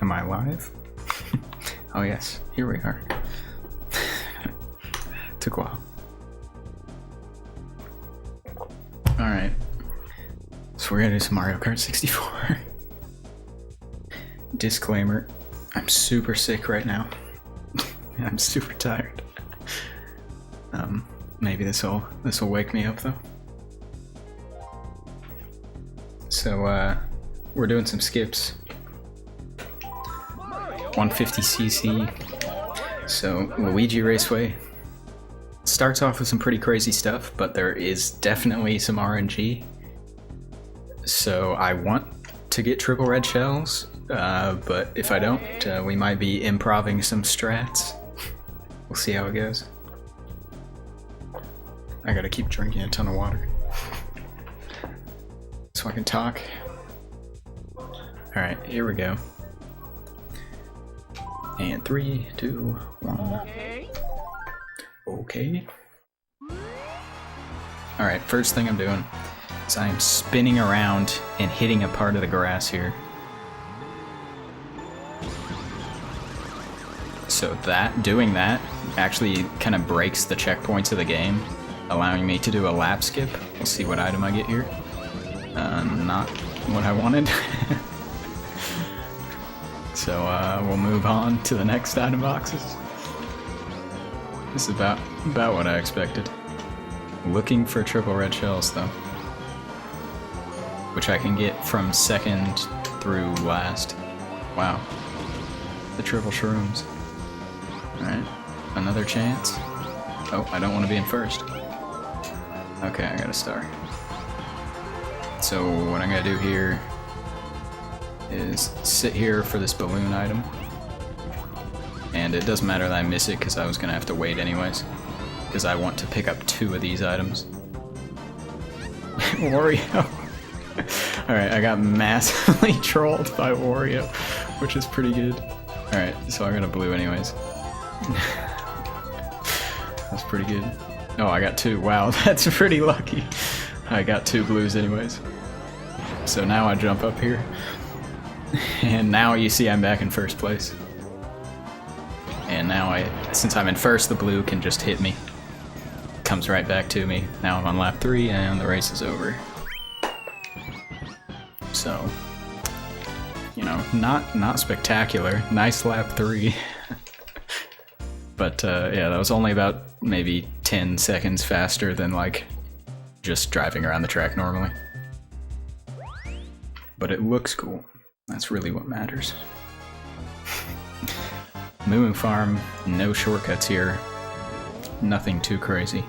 Am I live? Oh yes, here we are. Took a while. Alright. So we're gonna do some Mario Kart 64. Disclaimer, I'm super sick right now. I'm super tired. Maybe this'll wake me up though. So we're doing some skips. 150cc. So Luigi Raceway starts off with some pretty crazy stuff, but there is definitely some RNG. So I want to get triple red shells, but if I don't, we might be improving some strats. We'll see how it goes. I gotta keep drinking a ton of water so I can talk. Alright, here we go. And 3, 2, 1. Okay. Alright, first thing I'm doing is I'm spinning around and hitting a part of the grass here. So doing that actually kind of breaks the checkpoints of the game, allowing me to do a lap skip. We'll see what item I get here. Not what I wanted. So we'll move on to the next item boxes. This is about what I expected. Looking for triple red shells though, which I can get from second through last. Wow, the triple shrooms. Alright, another chance. Oh, I don't want to be in first. Okay, I got a star. So what I'm gonna do here is sit here for this balloon item. And it doesn't matter that I miss it because I was gonna have to wait anyways, because I want to pick up 2 of these items. Wario. Alright, I got massively trolled by Wario, which is pretty good. Alright, so I got a blue anyways. That's pretty good. Oh, I got 2. Wow, that's pretty lucky. I got 2 blues anyways. So now I jump up here. And now you see I'm back in first place. And now since I'm in first, the blue can just hit me. Comes right back to me. Now I'm on lap 3 and the race is over. So, you know, not spectacular. Nice lap 3. But yeah, that was only about maybe 10 seconds faster than like just driving around the track normally. But it looks cool. That's really what matters. Moo Farm, no shortcuts here. Nothing too crazy.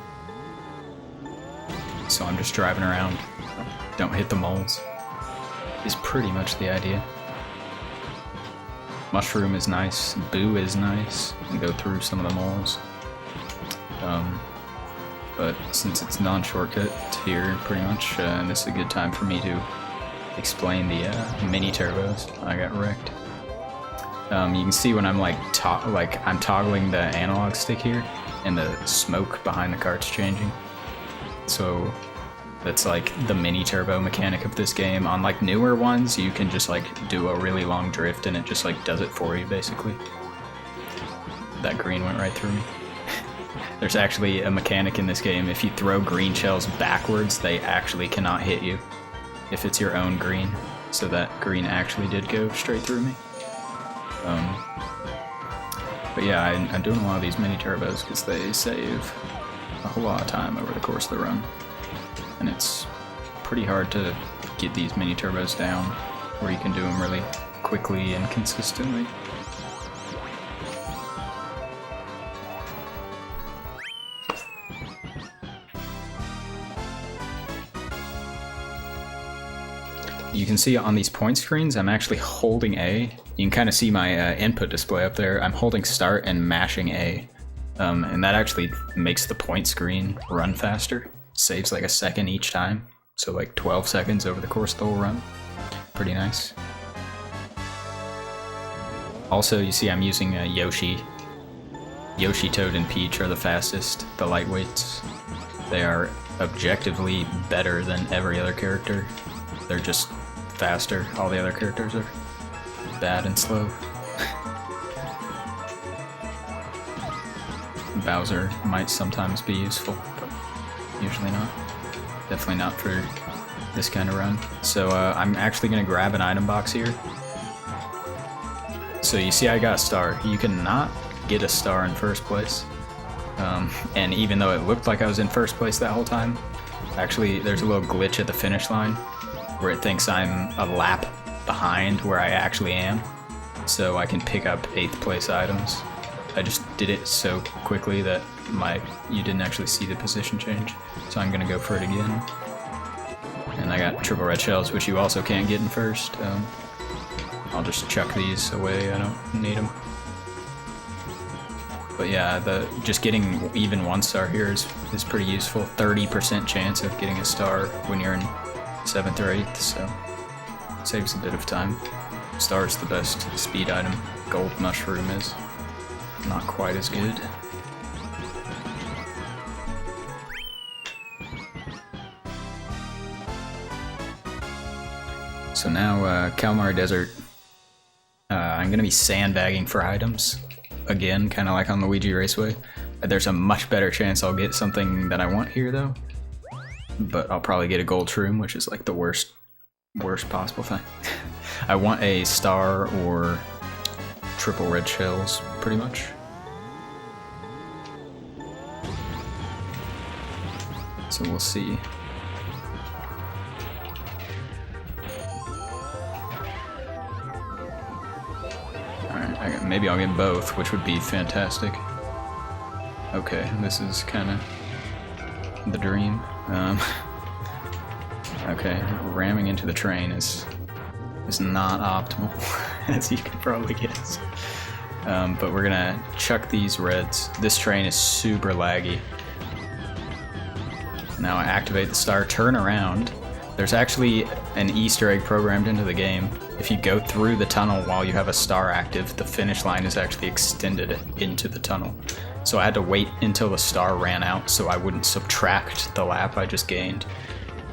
So I'm just driving around. Don't hit the moles. Is pretty much the idea. Mushroom is nice. Boo is nice. And go through some of the moles. But since it's non-shortcut here, pretty much, this is a good time for me to explain the mini turbos. I got wrecked. You can see when I'm I'm toggling the analog stick here, and the smoke behind the kart's changing. So that's like the mini turbo mechanic of this game. On like newer ones, you can just like do a really long drift, and it just like does it for you basically. That green went right through me. There's actually a mechanic in this game. If you throw green shells backwards, they actually cannot hit you if it's your own green. So that green actually did go straight through me. But yeah, I'm doing a lot of these mini turbos because they save a whole lot of time over the course of the run. And it's pretty hard to get these mini turbos down where you can do them really quickly and consistently. You can see on these point screens, I'm actually holding A. You can kind of see my input display up there. I'm holding start and mashing A. And that actually makes the point screen run faster. Saves like a second each time. So like 12 seconds over the course of the whole run. Pretty nice. Also, you see I'm using Yoshi. Yoshi, Toad, and Peach are the fastest, the lightweights. They are objectively better than every other character. They're just faster. All the other characters are bad and slow. Bowser might sometimes be useful, but usually not. Definitely not for this kind of run. So I'm actually going to grab an item box here. So you see I got a star. You cannot get a star in first place. And even though it looked like I was in first place that whole time, actually there's a little glitch at the finish line where it thinks I'm a lap behind where I actually am. So I can pick up 8th place items. I just did it so quickly that you didn't actually see the position change. So I'm gonna go for it again. And I got triple red shells, which you also can't get in first. I'll just chuck these away, I don't need them. But yeah, just getting even 1 star here is pretty useful. 30% chance of getting a star when you're in 7th or 8th, so it saves a bit of time. Star is the best speed item. Gold mushroom is not quite as good. So now, Kalmari Desert, I'm gonna be sandbagging for items. Again, kind of like on Luigi Raceway. There's a much better chance I'll get something that I want here though. But I'll probably get a gold shroom, which is like the worst possible thing. I want a star or triple red shells, pretty much. So we'll see. Alright, maybe I'll get both, which would be fantastic. Okay, this is kind of the dream. Okay, ramming into the train is not optimal, as you can probably guess. But we're gonna chuck these reds. This train is super laggy. Now I activate the star, turn around. There's actually an Easter egg programmed into the game. If you go through the tunnel while you have a star active, the finish line is actually extended into the tunnel. So I had to wait until the star ran out so I wouldn't subtract the lap I just gained.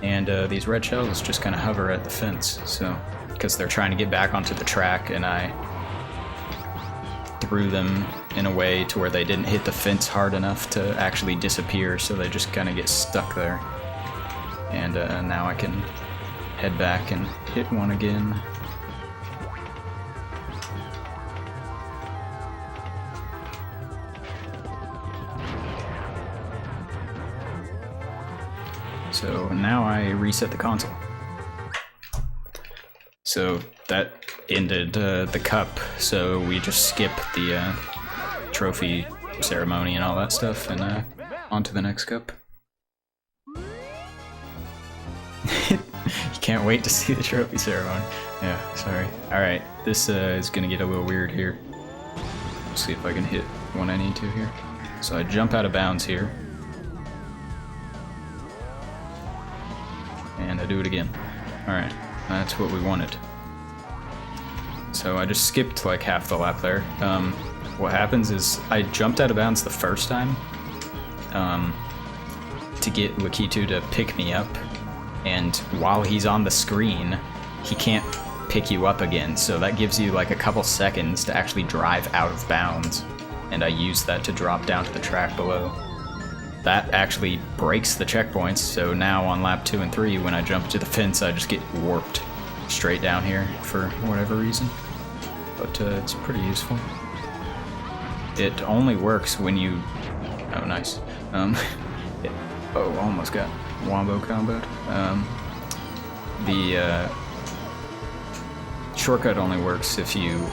And these red shells just kind of hover at the fence, so because they're trying to get back onto the track, and I threw them in a way to where they didn't hit the fence hard enough to actually disappear, so they just kind of get stuck there. And now I can head back and hit one again. So now I reset the console. So that ended the cup, so we just skip the trophy ceremony and all that stuff, and on to the next cup. You can't wait to see the trophy ceremony. Yeah, sorry. Alright, this is gonna get a little weird here. Let's see if I can hit one I need to here. So I jump out of bounds here. And I do it again. Alright, that's what we wanted. So I just skipped like half the lap there. What happens is I jumped out of bounds the first time to get Lakitu to pick me up, and while he's on the screen, he can't pick you up again, so that gives you like a couple seconds to actually drive out of bounds, and I used that to drop down to the track below. That actually breaks the checkpoints, so now on lap 2 and 3, when I jump to the fence, I just get warped straight down here for whatever reason. But it's pretty useful. It only works when you... Oh, nice. Oh, almost got wombo comboed. The shortcut only works if you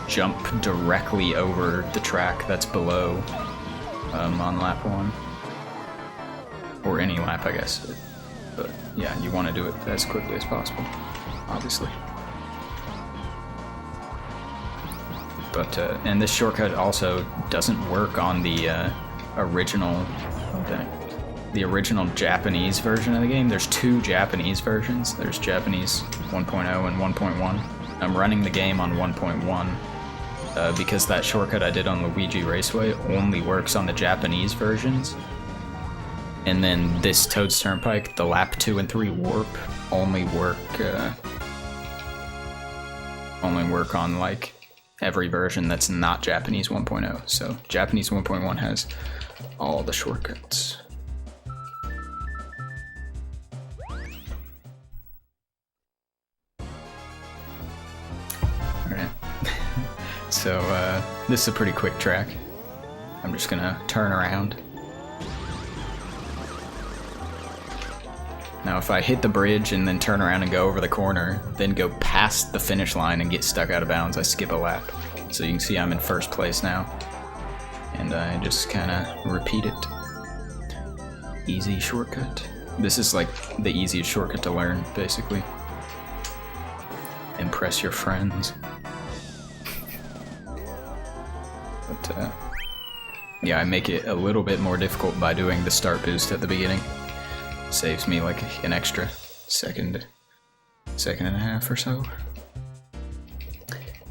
jump directly over the track that's below on lap 1. Or any lap, I guess. But yeah, you want to do it as quickly as possible, obviously. But and this shortcut also doesn't work on the original Japanese version of the game. There's 2 Japanese versions. There's Japanese 1.0 and 1.1. I'm running the game on 1.1 because that shortcut I did on Luigi Raceway only works on the Japanese versions. And then this Toad's Turnpike, the lap 2 and 3 warp, only work only work on like every version that's not Japanese 1.0. So Japanese 1.1 has all the shortcuts. Alright. So this is a pretty quick track. I'm just gonna turn around. Now if I hit the bridge and then turn around and go over the corner, then go past the finish line and get stuck out of bounds, I skip a lap. So you can see I'm in first place now. And I just kind of repeat it. Easy shortcut. This is like the easiest shortcut to learn, basically. Impress your friends. But yeah, I make it a little bit more difficult by doing the start boost at the beginning. Saves me like an extra second and a half or so.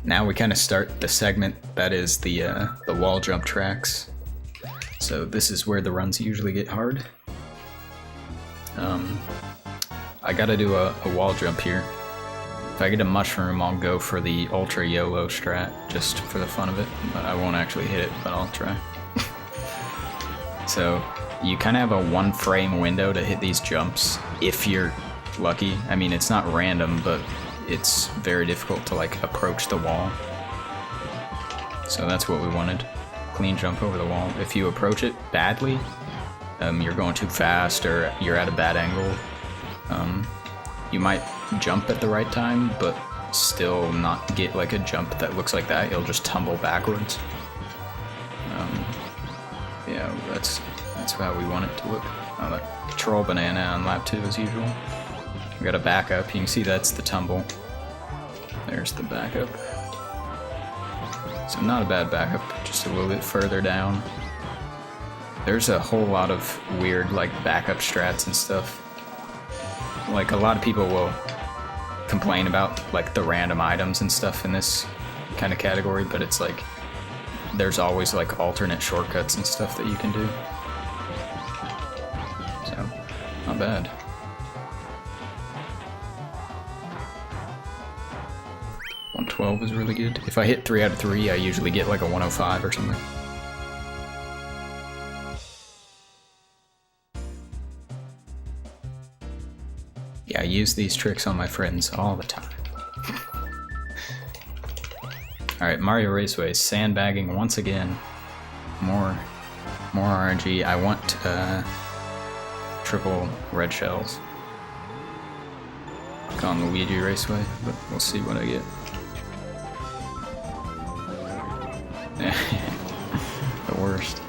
Now we kind of start the segment that is the wall jump tracks. So this is where the runs usually get hard. I gotta do a wall jump here. If I get a mushroom, I'll go for the ultra YOLO strat just for the fun of it, but I won't actually hit it, but I'll try. So you kind of have a 1 frame window to hit these jumps if you're lucky. I mean, it's not random, but it's very difficult to like approach the wall. So that's what we wanted. Clean jump over the wall. If you approach it badly, you're going too fast or you're at a bad angle, you might jump at the right time, but still not get like a jump that looks like that. You'll just tumble backwards. Yeah, that's how we want it to look. The troll banana on lap 2 as usual. We got a backup. You can see that's the tumble. There's the backup. So not a bad backup, just a little bit further down. There's a whole lot of weird like backup strats and stuff. Like a lot of people will complain about like the random items and stuff in this kind of category, but it's like there's always like alternate shortcuts and stuff that you can do. So, not bad. .112 is really good. If I hit 3 out of 3, I usually get like a 105 or something. Yeah, I use these tricks on my friends all the time. Alright, Mario Raceway, sandbagging once again. More RNG. I want triple red shells. On the Luigi Raceway, but we'll see what I get. The worst.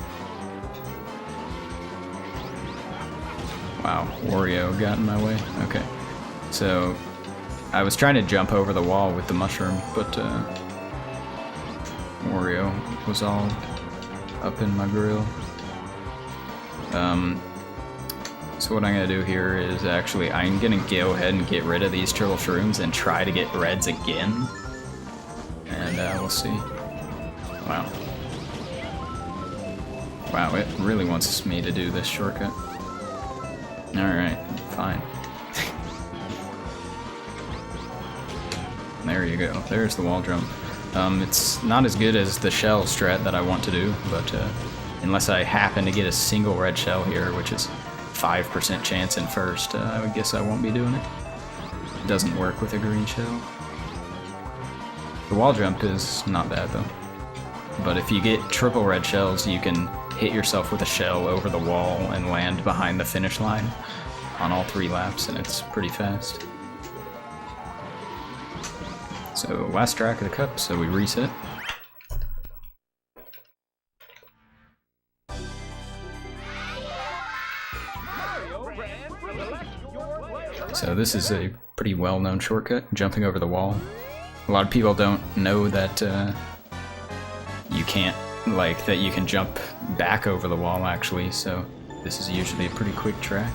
Wow, Wario got in my way. Okay, so I was trying to jump over the wall with the mushroom, but Wario was all up in my grill. So what I'm gonna do here is actually I'm gonna go ahead and get rid of these turtle shrooms and try to get reds again, and we'll see. Wow. Wow, it really wants me to do this shortcut. Alright, fine. There you go. There's the wall jump. It's not as good as the shell strat that I want to do, but unless I happen to get a single red shell here, which is 5% chance in first, I would guess I won't be doing it. It doesn't work with a green shell. The wall jump is not bad though. But if you get triple red shells, you can hit yourself with a shell over the wall and land behind the finish line on all 3 laps, and it's pretty fast. So last track of the cup, so we reset. So this is a pretty well-known shortcut, jumping over the wall. A lot of people don't know that you can't, like, that you can jump back over the wall actually, so this is usually a pretty quick track.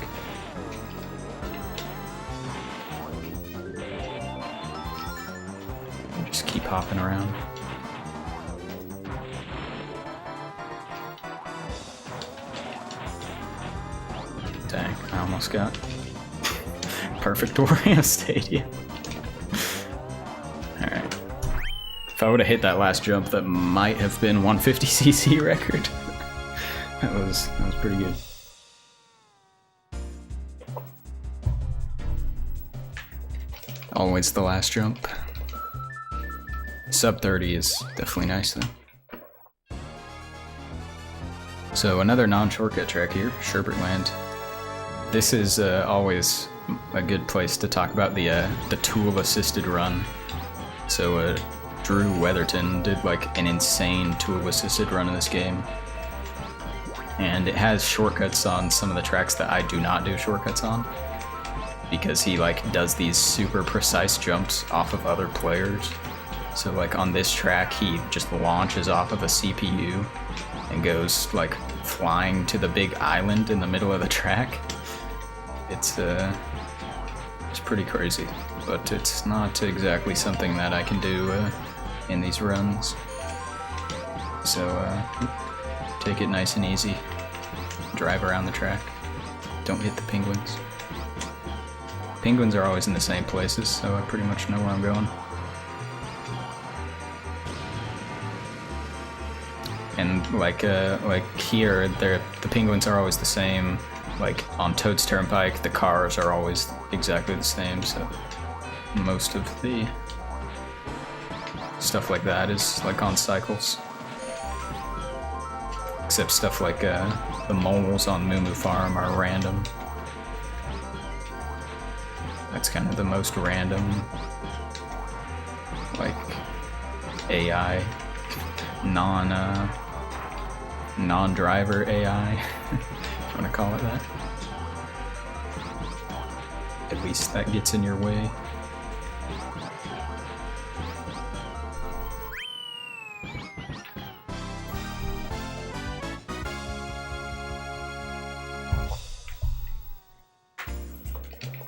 Just keep hopping around. Dang, I almost got perfect Wario Stadium. Alright. If I would have hit that last jump, that might have been 150cc record. that was pretty good. Always the last jump. Sub 30 is definitely nice though. So another non-shortcut track here, Sherbet Land. This is always a good place to talk about the tool-assisted run. So Drew Weatherton did like an insane tool-assisted run in this game. And it has shortcuts on some of the tracks that I do not do shortcuts on. Because he like does these super precise jumps off of other players. So like on this track, he just launches off of a CPU and goes like flying to the big island in the middle of the track. It's pretty crazy, but it's not exactly something that I can do in these runs. So take it nice and easy. Drive around the track. Don't hit the penguins. Penguins are always in the same places, so I pretty much know where I'm going. And like here, the penguins are always the same. Like on Toad's Turnpike, the cars are always exactly the same. So most of the stuff like that is like on cycles, except stuff like the moles on Moo Moo Farm are random. That's kind of the most random, like AI, non-driver AI, if you want to call it that. At least that gets in your way.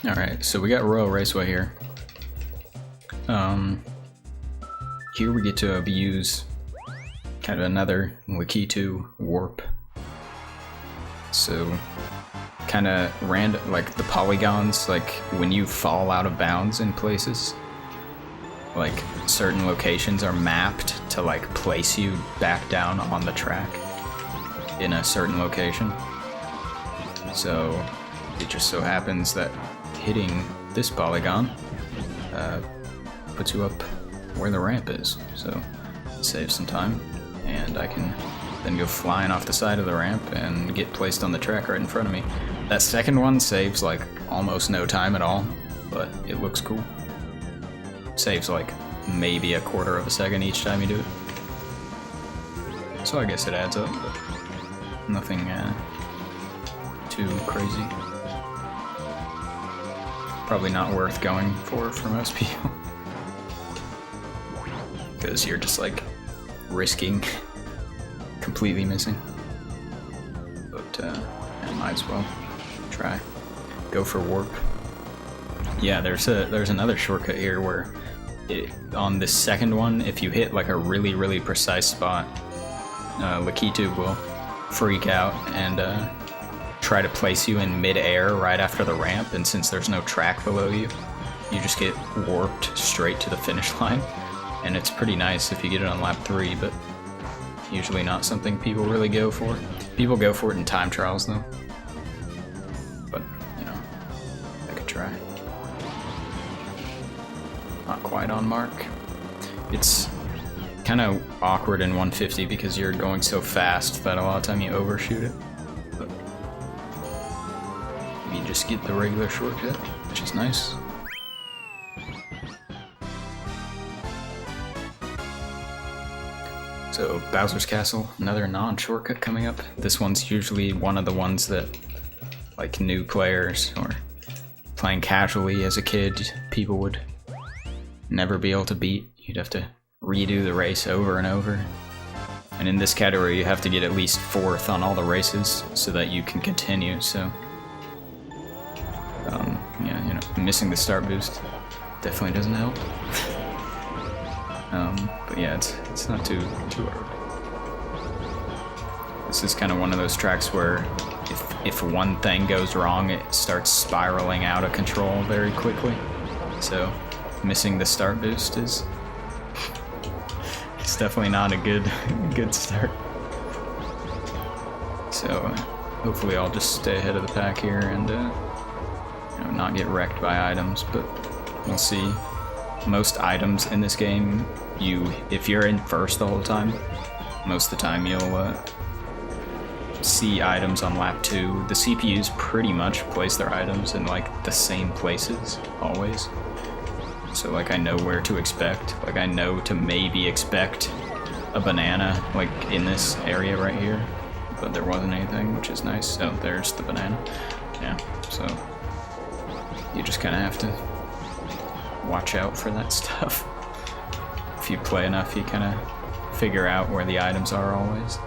Alright, so we got Royal Raceway here. Here we get to abuse kind of another Lakitu warp. So kind of random, like the polygons, like when you fall out of bounds in places, like certain locations are mapped to like place you back down on the track in a certain location. So it just so happens that hitting this polygon puts you up where the ramp is, so it saves some time, and I can then go flying off the side of the ramp and get placed on the track right in front of me. That second one saves like almost no time at all, but it looks cool. Saves like maybe a quarter of a second each time you do it. So I guess it adds up, but nothing too crazy. Probably not worth going for most people. Because you're just like risking completely missing. But I might as well try. Go for warp. Yeah, there's another shortcut here where on this second one, if you hit like a really precise spot, Lakitu will freak out and try to place you in mid-air right after the ramp, and since there's no track below you, you just get warped straight to the finish line. And it's pretty nice if you get it on lap 3, but usually not something people really go for. People go for it in time trials though. But, you know, I could try. Not quite on mark. It's kind of awkward in 150 because you're going so fast that a lot of time you overshoot it. But you just get the regular shortcut, which is nice. So Bowser's Castle, another non-shortcut coming up. This one's usually one of the ones that like new players or playing casually as a kid, people would never be able to beat. You'd have to redo the race over and over. And in this category, you have to get at least 4th on all the races so that you can continue. So, yeah, you know, missing the start boost definitely doesn't help. But yeah, it's not too hard. This is kind of one of those tracks where if one thing goes wrong, it starts spiraling out of control very quickly. So missing the start boost is It's definitely not a good start. So hopefully I'll just stay ahead of the pack here and you know, not get wrecked by items, but we'll see. Most items in this game, if you're in first the whole time, most of the time you'll see items on lap 2. The CPUs pretty much place their items in like the same places always. So like I know where to expect. Like I know to maybe expect a banana like in this area right here, but there wasn't anything, which is nice. So there's the banana. Yeah, so you just kind of have to watch out for that stuff. If you play enough, you kind of figure out where the items are always.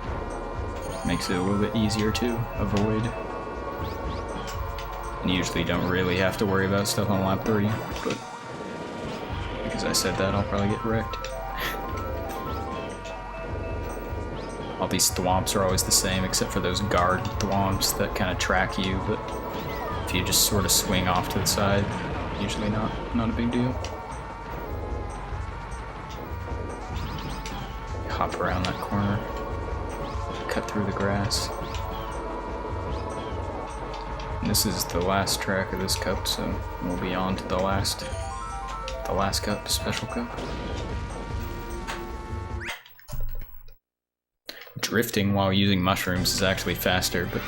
Makes it a little bit easier to avoid. And you usually don't really have to worry about stuff on lap 3, but because I said that, I'll probably get wrecked. All these thwomps are always the same, except for those guard thwomps that kind of track you, but if you just sort of swing off to the side, usually not a big deal. Hop around that corner. Cut through the grass. And this is the last track of this cup, so we'll be on to the last cup, special cup. Drifting while using mushrooms is actually faster, but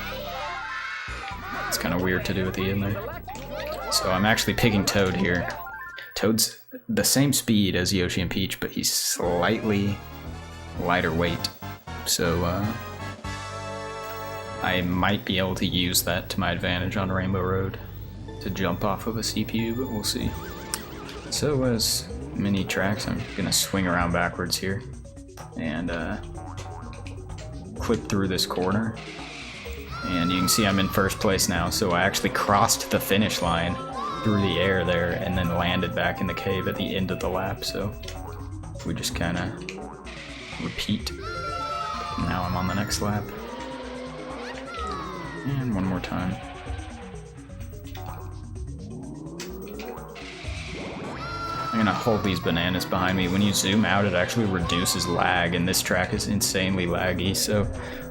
it's kind of weird to do at the end there. So I'm actually picking Toad here. Toad's the same speed as Yoshi and Peach, but he's slightly lighter weight. So I might be able to use that to my advantage on Rainbow Road to jump off of a CPU, but we'll see. So as mini tracks, I'm gonna swing around backwards here and clip through this corner. And you can see I'm in first place now, so I actually crossed the finish line through the air there and then landed back in the cave at the end of the lap, so we just kind of repeat. Now I'm on the next lap. And one more time. I'm gonna hold these bananas behind me. When you zoom out, it actually reduces lag, and this track is insanely laggy, so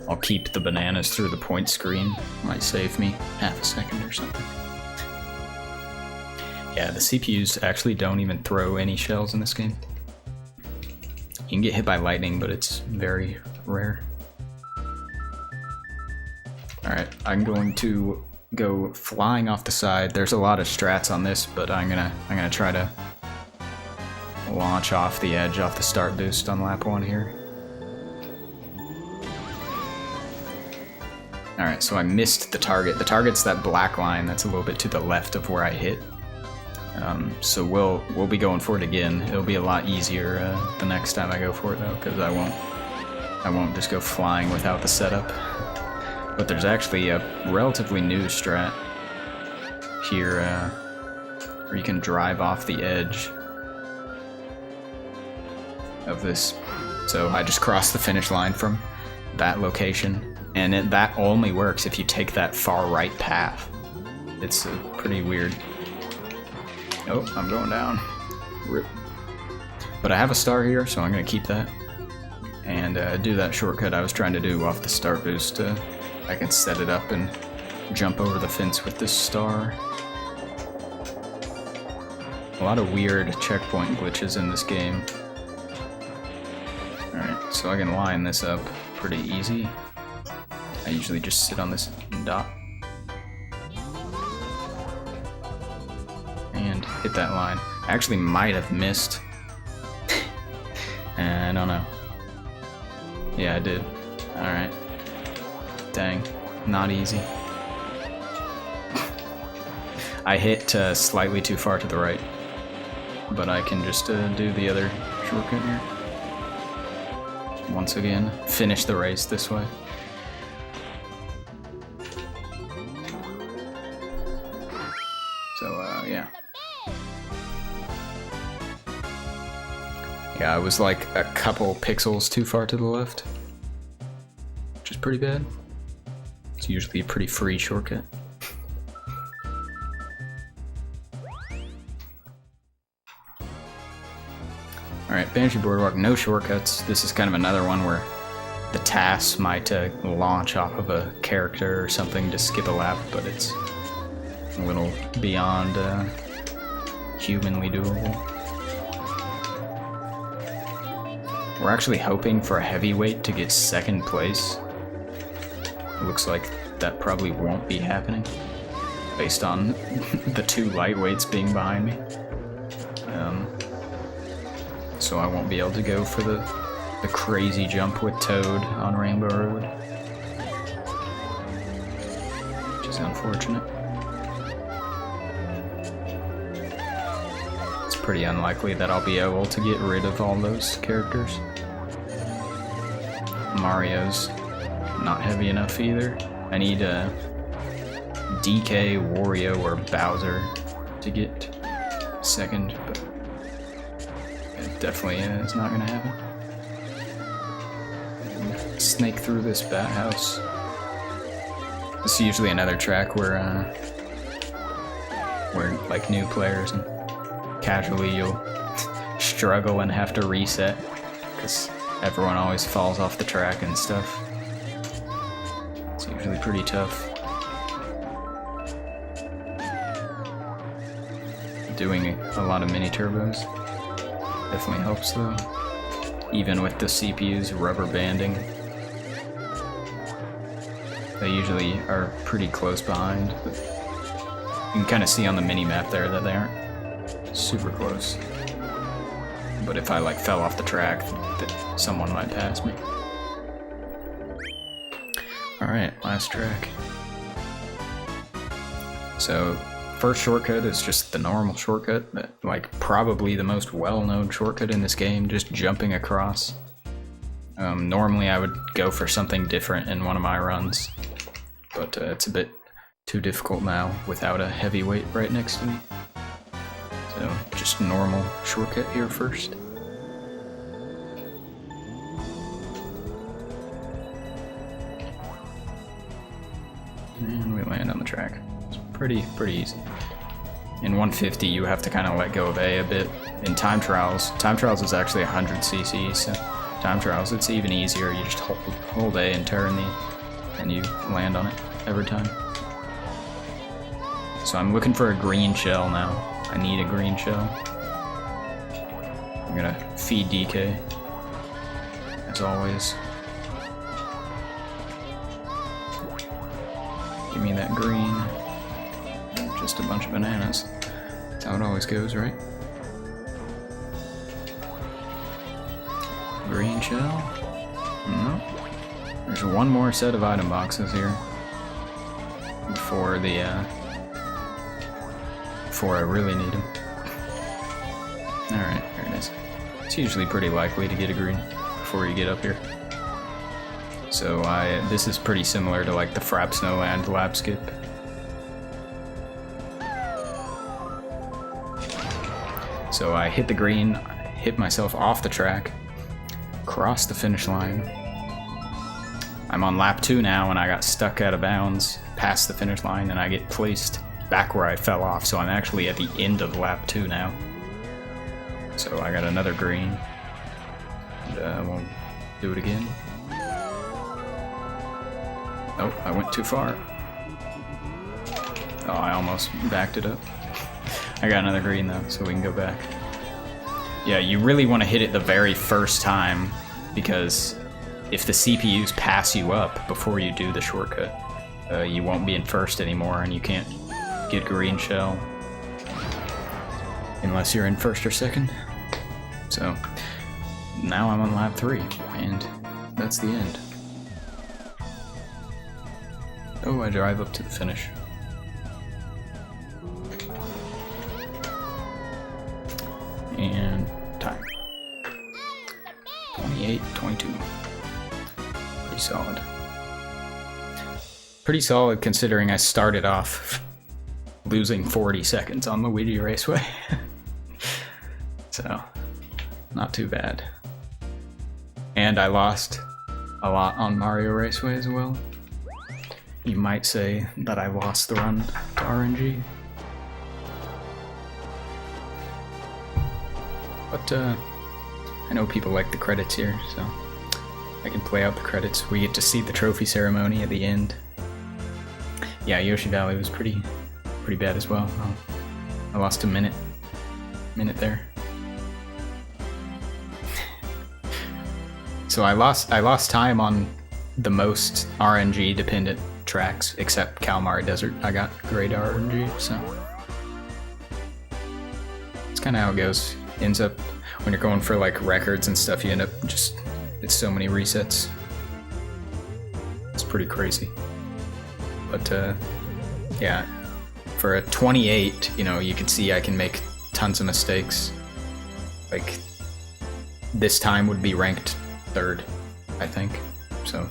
I'll keep the bananas through the point screen. Might save me half a second or something. Yeah, the CPUs actually don't even throw any shells in this game. You can get hit by lightning, but it's very rare. Alright, I'm going to go flying off the side. There's a lot of strats on this, but I'm gonna try to launch off the edge off the start boost on lap 1 here. Alright, so I missed the target. The target's that black line that's a little bit to the left of where I hit. So we'll be going for it again. It'll be a lot easier the next time I go for it though, because I won't just go flying without the setup. But there's actually a relatively new strat here where you can drive off the edge of this. So I just crossed the finish line from that location, and that only works if you take that far right path. It's pretty weird. Oh, I'm going down. Rip. But I have a star here, so I'm gonna keep that and do that shortcut I was trying to do off the start boost. I can set it up and jump over the fence with this star. A lot of weird checkpoint glitches in this game. Alright, so I can line this up pretty easy. I usually just sit on this dot and hit that line. I actually might have missed. I don't know. Yeah, I did. Alright. Dang, not easy. I hit slightly too far to the right, but I can just do the other shortcut here. Once again, finish the race this way. So, yeah. Yeah, I was like a couple pixels too far to the left, which is pretty bad. It's usually a pretty free shortcut. Alright, Banshee Boardwalk, no shortcuts. This is kind of another one where the tasks might launch off of a character or something to skip a lap, but it's a little beyond humanly doable. We're actually hoping for a heavyweight to get second place. It looks like that probably won't be happening, based on the 2 lightweights being behind me. So I won't be able to go for the crazy jump with Toad on Rainbow Road, which is unfortunate. It's pretty unlikely that I'll be able to get rid of all those characters. Mario's not heavy enough either. I need DK, Wario, or Bowser to get second, but it definitely is not gonna happen. Snake through this bat house. This is usually another track where like new players and casually you'll struggle and have to reset because everyone always falls off the track and stuff. It's usually pretty tough. Doing a lot of mini turbos definitely helps though, even with the CPU's rubber banding. They usually are pretty close behind, but you can kind of see on the mini-map there that they aren't super close. But if I like fell off the track, that someone might pass me. Alright, last track. So, first shortcut is just the normal shortcut, like probably the most well-known shortcut in this game, just jumping across. Normally I would go for something different in one of my runs, but it's a bit too difficult now without a heavyweight right next to me. So just normal shortcut here first. And we land on the track. It's pretty easy. In 150 you have to kind of let go of A bit. In time trials is actually 100 cc, so time trials it's even easier. You just hold A and turn and you land on it every time. So I'm looking for a green shell now. I need a green shell. I'm gonna feed DK, as always. Give me that green. Just a bunch of bananas. That's how it always goes, right? Green shell? No. There's one more set of item boxes here before I really need them. Alright, there it is. It's usually pretty likely to get a green before you get up here. So this is pretty similar to like the Frap Snowland lap skip. So I hit the green, hit myself off the track, cross the finish line. I'm on lap 2 now and I got stuck out of bounds past the finish line and I get placed back where I fell off, so I'm actually at the end of lap 2 now. So I got another green, and we'll do it again. Oh, I went too far. Oh, I almost backed it up. I got another green though, so we can go back. Yeah, you really want to hit it the very first time, because if the CPUs pass you up before you do the shortcut, you won't be in first anymore and you can't get green shell unless you're in first or second. So now I'm on lap 3 and that's the end. Oh, I drive up to the finish. And time. 28-22. Pretty solid. Pretty solid considering I started off losing 40 seconds on Luigi Raceway. So, not too bad. And I lost a lot on Mario Raceway as well. You might say that I lost the run to RNG. But I know people like the credits here, so I can play out the credits. We get to see the trophy ceremony at the end. Yeah, Yoshi Valley was pretty bad as well. I lost a minute there. So I lost time on the most RNG dependent tracks, except Kalmar Desert. I got great RNG, so it's kind of how it goes. Ends up when you're going for like records and stuff, you end up just, it's so many resets. It's pretty crazy. But yeah, for a 28, you know, you can see I can make tons of mistakes. Like this time would be ranked 3rd, I think. So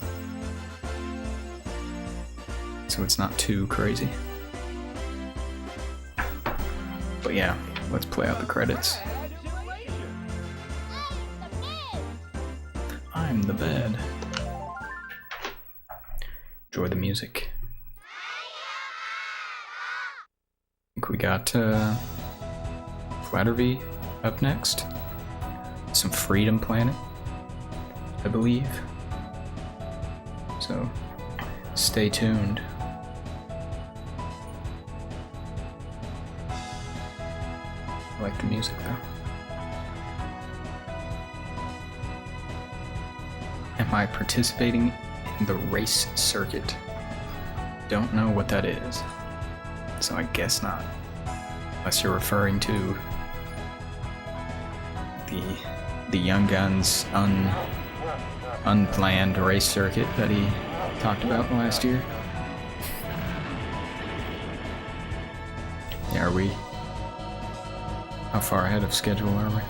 it's not too crazy. But yeah, let's play out the credits. I'm the bed. Enjoy the music. I think we got Flatterby up next. Some Freedom Planet, I believe. So stay tuned. I like the music though. Am I participating in the race circuit? Don't know what that is, so I guess not. Unless you're referring to the Young Guns unplanned race circuit that he talked about last year. Yeah, are we? How far ahead of schedule are we?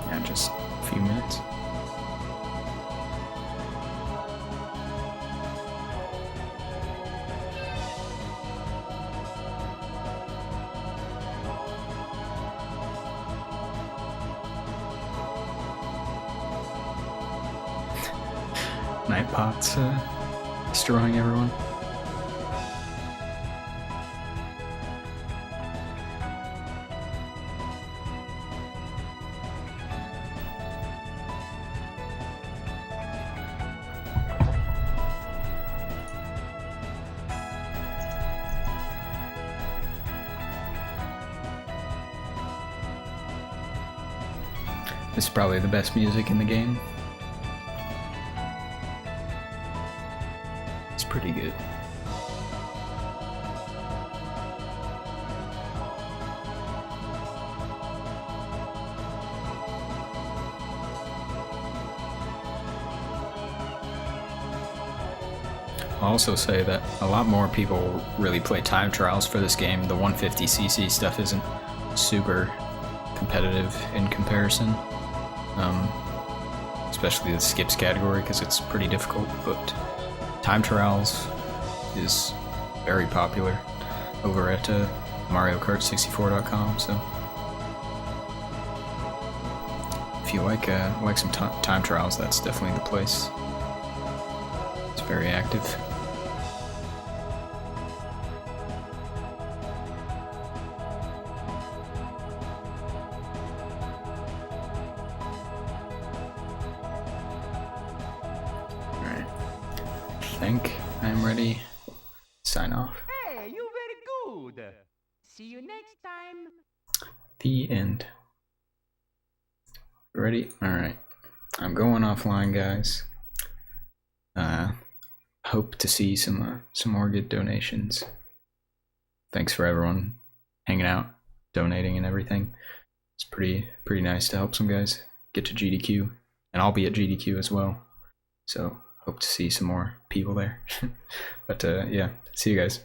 Yeah, just a few minutes. Nightbot's destroying everyone. This is probably the best music in the game. It's pretty good. I'll also say that a lot more people really play time trials for this game. The 150cc stuff isn't super competitive in comparison, especially the skips category because it's pretty difficult, but time trials is very popular over at MarioKart64.com, so if you like some time trials, that's definitely the place. It's very active. I think I'm ready. Sign off. Hey, you very good. See you next time. The end. Ready? Alright. I'm going offline, guys. Hope to see some more good donations. Thanks for everyone hanging out, donating and everything. It's pretty nice to help some guys get to GDQ. And I'll be at GDQ as well. So hope to see some more people there. But yeah, see you guys.